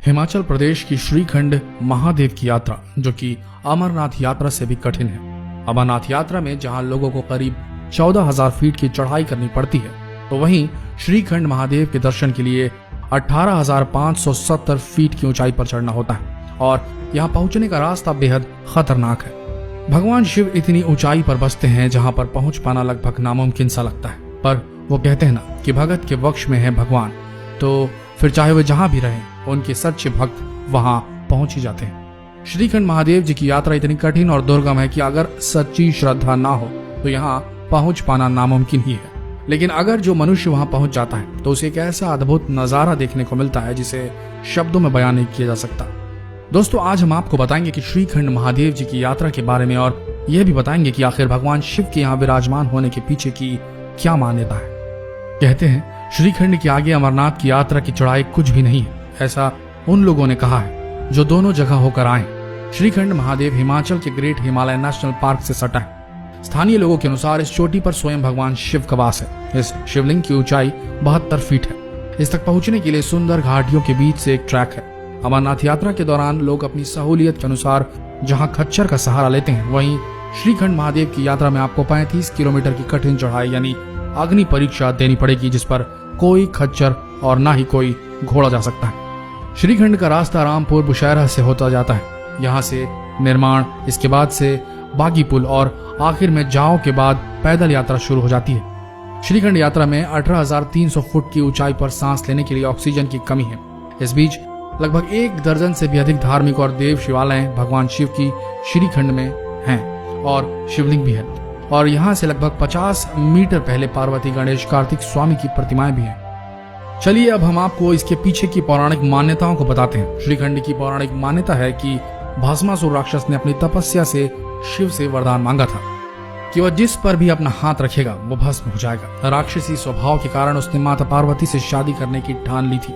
हिमाचल प्रदेश की श्रीखंड महादेव की यात्रा, जो कि अमरनाथ यात्रा से भी कठिन है। अमरनाथ यात्रा में जहां लोगों को करीब 14,000 फीट की चढ़ाई करनी पड़ती है, तो वहीं श्रीखंड महादेव के दर्शन के लिए 18,570 फीट की ऊंचाई पर चढ़ना होता है और यहाँ पहुंचने का रास्ता बेहद खतरनाक है। भगवान शिव इतनी ऊंचाई पर बसते हैं जहां पर पहुंच पाना लगभग नामुमकिन सा लगता है, पर वो कहते हैं ना कि भगत के वक्ष में है भगवान, तो फिर चाहे वे जहां भी रहें, उनके सच्चे भक्त वहां पहुंच ही जाते हैं। श्रीखंड महादेव जी की यात्रा इतनी कठिन और दुर्गम है कि अगर सच्ची श्रद्धा ना हो तो यहाँ पहुंच पाना नामुमकिन ही है। लेकिन अगर जो मनुष्य वहां पहुंच जाता है तो उसे एक ऐसा अद्भुत नजारा देखने को मिलता है जिसे शब्दों में बयान नहीं किया जा सकता। दोस्तों, आज हम आपको बताएंगे कि श्रीखंड महादेव जी की यात्रा के बारे में और यह भी बताएंगे कि आखिर भगवान शिव के यहाँ विराजमान होने के पीछे की क्या मान्यता है। कहते हैं श्रीखंड के आगे अमरनाथ की यात्रा की चढ़ाई कुछ भी नहीं है, ऐसा उन लोगों ने कहा है जो दोनों जगह होकर आए। श्रीखंड महादेव हिमाचल के ग्रेट हिमालय नेशनल पार्क से सटा है। स्थानीय लोगों के अनुसार इस चोटी पर स्वयं भगवान शिव का वास है। इस शिवलिंग की ऊंचाई 72 फीट है। इस तक पहुंचने के लिए सुंदर घाटियों के बीच से एक ट्रैक है। अमरनाथ यात्रा के दौरान लोग अपनी सहूलियत के अनुसार जहां खच्चर का सहारा लेते हैं, वहीं श्रीखंड महादेव की यात्रा में आपको 35 किलोमीटर की कठिन चढ़ाई यानी अग्नि परीक्षा देनी पड़ेगी, जिस पर कोई खच्चर और ना ही कोई घोड़ा जा सकता है। श्रीखंड का रास्ता रामपुर बुशैरा से होता जाता है। यहाँ से निर्माण, इसके बाद से बागी पुल और आखिर में जाओ के बाद पैदल यात्रा शुरू हो जाती है। श्रीखंड यात्रा में 18,300 फुट की ऊंचाई पर सांस लेने के लिए ऑक्सीजन की कमी है। इस बीच लगभग 1 दर्जन से भी अधिक धार्मिक और देव शिवालय भगवान शिव की श्रीखंड में हैं और शिवलिंग भी है। और यहाँ से लगभग 50 मीटर पहले पार्वती, गणेश, कार्तिक स्वामी की प्रतिमाएं भी हैं। चलिए अब हम आपको इसके पीछे की पौराणिक मान्यताओं को बताते हैं। श्रीखंड की पौराणिक मान्यता है कि भस्मासुर राक्षस ने अपनी तपस्या से शिव से वरदान मांगा था कि वह जिस पर भी अपना हाथ रखेगा वो भस्म हो जाएगा। राक्षसी स्वभाव के कारण उसने माता पार्वती से शादी करने की ठान ली थी,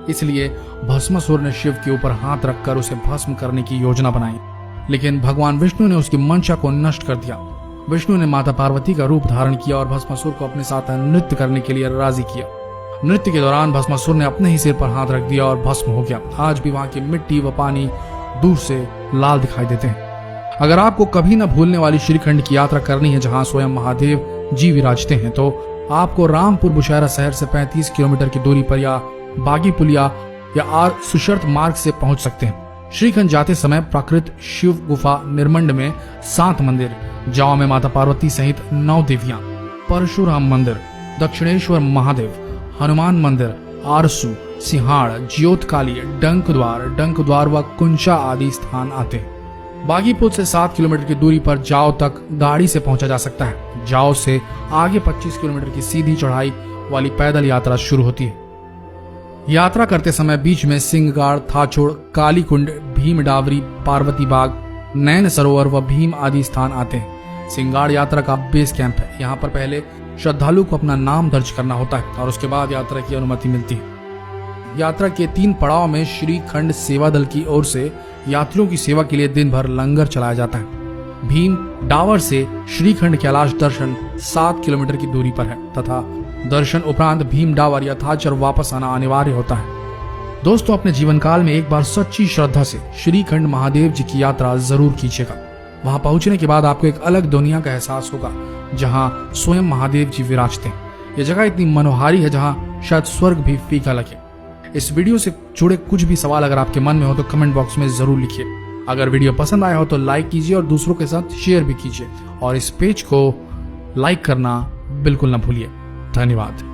इसलिए भस्मासुर ने शिव के ऊपर हाथ रखकर उसे भस्म करने की योजना बनाई। लेकिन भगवान विष्णु ने उसकी मंशा को नष्ट कर दिया। विष्णु ने माता पार्वती का रूप धारण किया और भस्मासुर को अपने साथ नृत्य करने के लिए राजी किया। नृत्य के दौरान भस्मासुर ने अपने ही सिर पर हाथ रख दिया और भस्म हो गया। आज भी वहां की मिट्टी व पानी दूर से लाल दिखाई देते हैं। अगर आपको कभी न भूलने वाली श्रीखंड की यात्रा करनी है जहां स्वयं महादेव जी विराजते हैं, तो आपको रामपुर बुशैरा शहर से 35 किलोमीटर की दूरी पर या बागी पुलिया या आर सुशर्त मार्ग से पहुंच सकते हैं। श्रीखंड जाते समय प्राकृत शिव गुफा निर्मंड में 7 मंदिर, जाओ में माता पार्वती सहित 9 देवियां, परशुराम मंदिर, दक्षिणेश्वर महादेव, हनुमान मंदिर, आरसू, सिंहाड़, ज्योतकाली, डंक द्वार व कुंचा आदि स्थान आते हैं। बागी पुल से 7 किलोमीटर की दूरी पर जाओ तक गाड़ी से पहुंचा जा सकता है। जाओ से आगे 25 किलोमीटर की सीधी चढ़ाई वाली पैदल यात्रा शुरू होती है। यात्रा करते समय बीच में सिंहगाड़, थाचोड़, कालीकुंड, भीम डावरी, पार्वती बाग, नैन सरोवर व भीम आदि स्थान आते हैं। सिंहगाड़ यात्रा का बेस कैंप है। यहाँ पर पहले श्रद्धालु को अपना नाम दर्ज करना होता है और उसके बाद यात्रा की अनुमति मिलती है। यात्रा के 3 पड़ाव में श्रीखंड सेवा दल की ओर से यात्रियों की सेवा के लिए दिन भर लंगर चलाया जाता है। भीम डावर से श्रीखंड कैलाश दर्शन 7 किलोमीटर की दूरी पर है तथा दर्शन उपरांत भीम डावर या थाचर वापस आना अनिवार्य होता है। दोस्तों, अपने जीवन काल में एक बार सच्ची श्रद्धा से श्रीखंड महादेव जी की यात्रा जरूर कीजिएगा। वहां पहुंचने के बाद आपको एक अलग दुनिया का एहसास होगा जहां स्वयं महादेव जी विराजते हैं। यह जगह इतनी मनोहारी है जहां शायद स्वर्ग भी फीका लगे। इस वीडियो से जुड़े कुछ भी सवाल अगर आपके मन में हो तो कमेंट बॉक्स में जरूर लिखिए। अगर वीडियो पसंद आया हो तो लाइक कीजिए और दूसरों के साथ शेयर भी कीजिए और इस पेज को लाइक करना बिल्कुल ना भूलिए। धन्यवाद।